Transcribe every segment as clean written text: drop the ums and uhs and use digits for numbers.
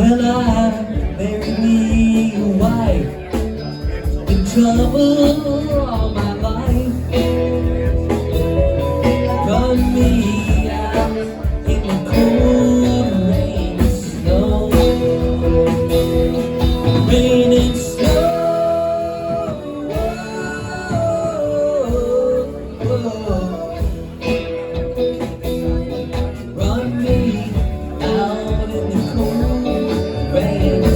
Well, I married me a wife, in trouble all my life. Run me out in the cold rain and snow. Rain and snow. Run me out in the cold rain.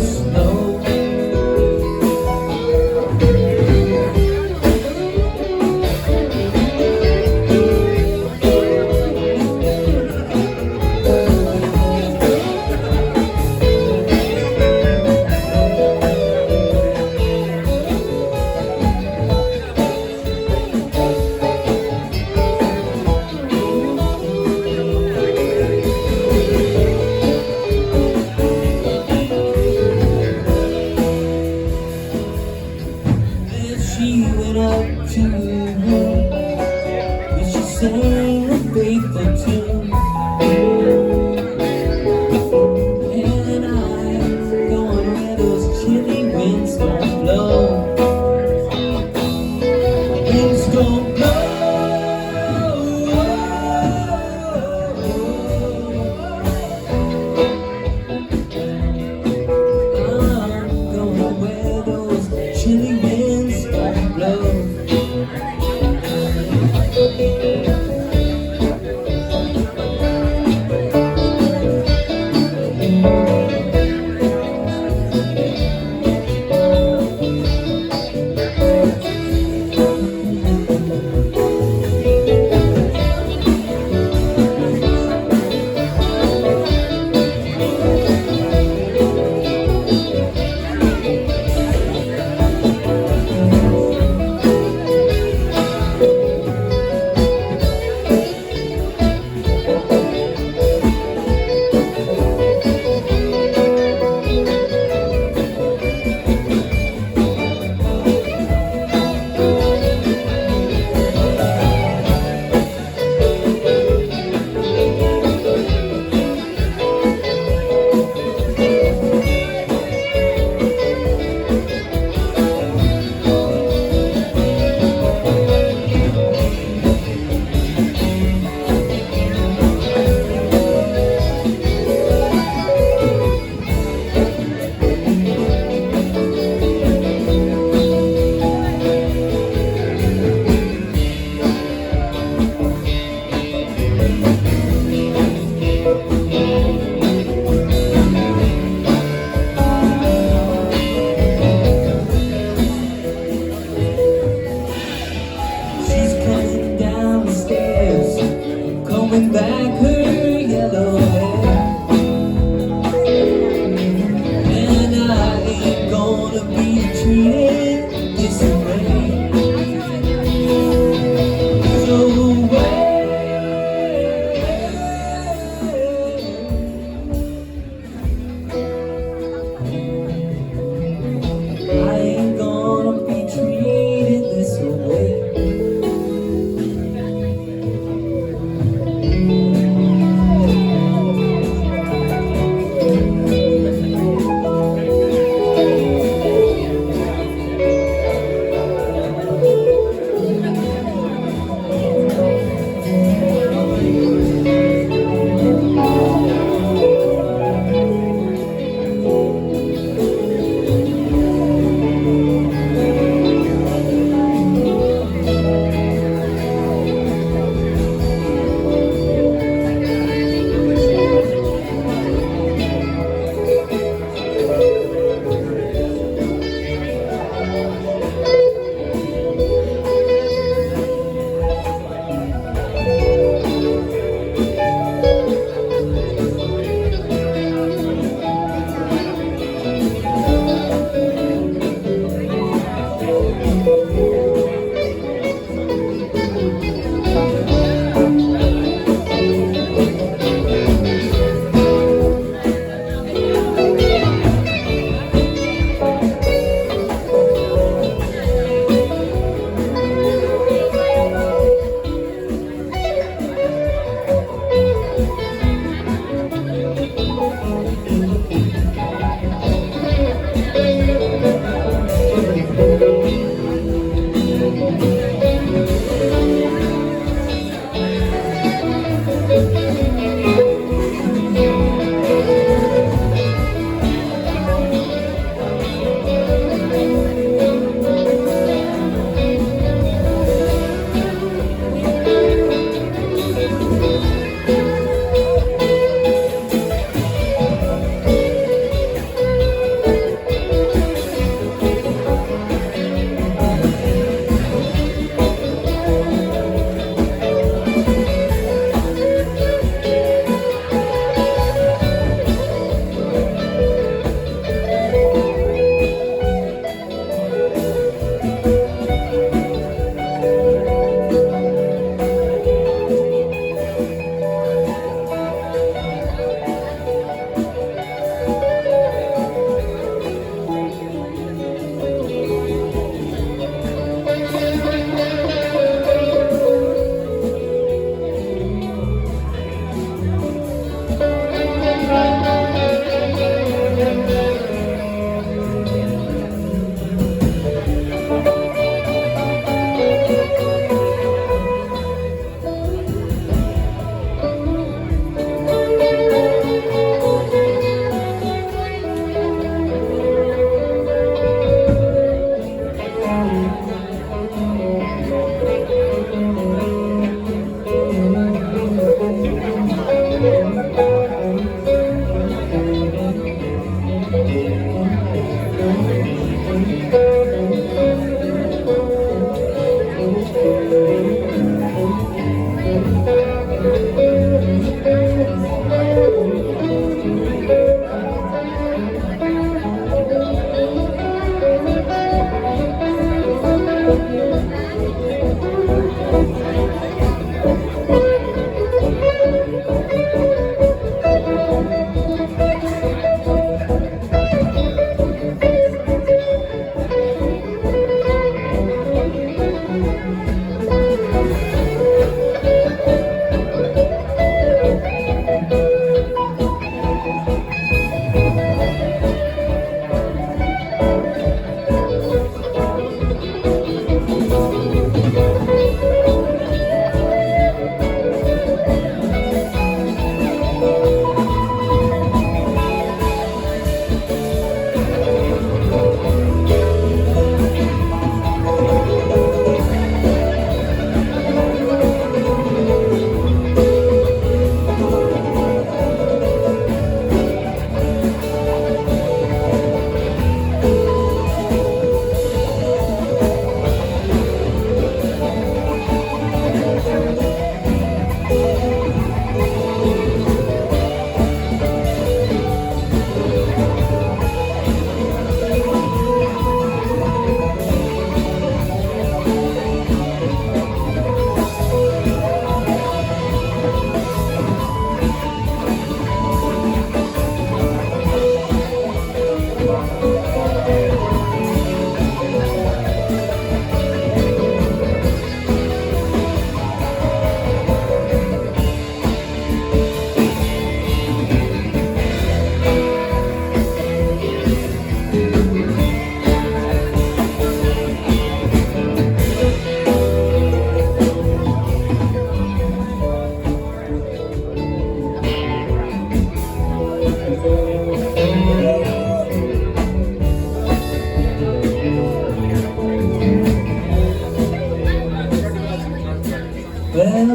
Well,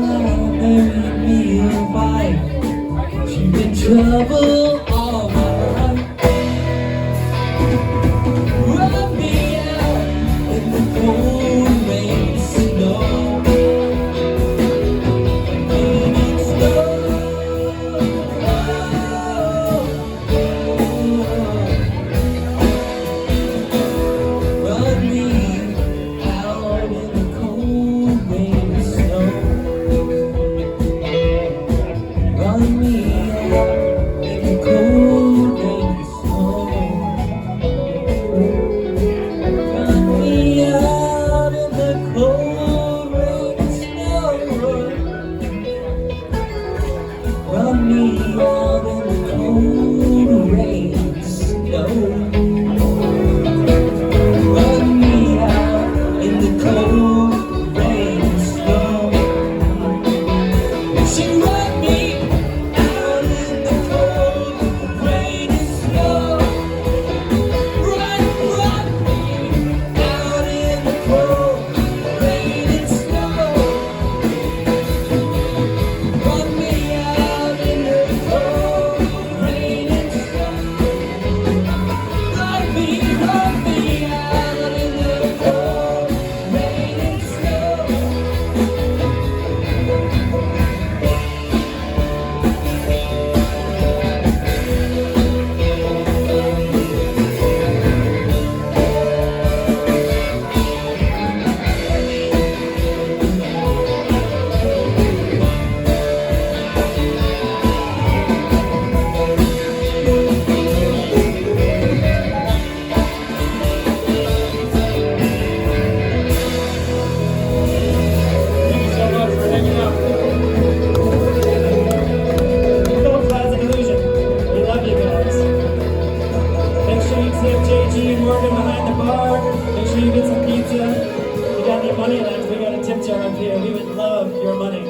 married me a wife. She's been trouble all my life. Run me out in the cold rain, snow. And it's run me out in the cold rain, snow. Run me out in the cold rain, snow. Run me out in the cold rain, snow. Run me out in the cold rain, snow. Run me out in the cold rain, snow. She run me out in the cold rain and snow. Run me out in the cold rain and snow. Run me out in the cold rain and snow. Run me out in the cold rain and snow. Thank you so much for hanging out. Fellow class of Delusion, we love you guys. Make sure you tip JG and Morgan behind the bar. Make sure you get some pizza. If you got any money left, we got a tip jar up here. We would love your money.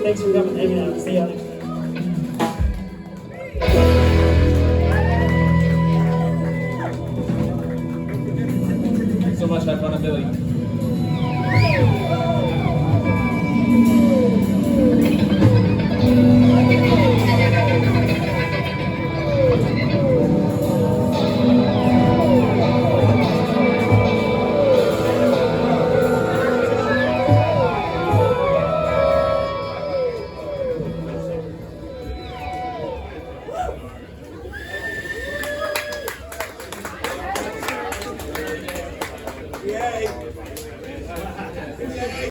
Thanks for coming and hanging out. See you.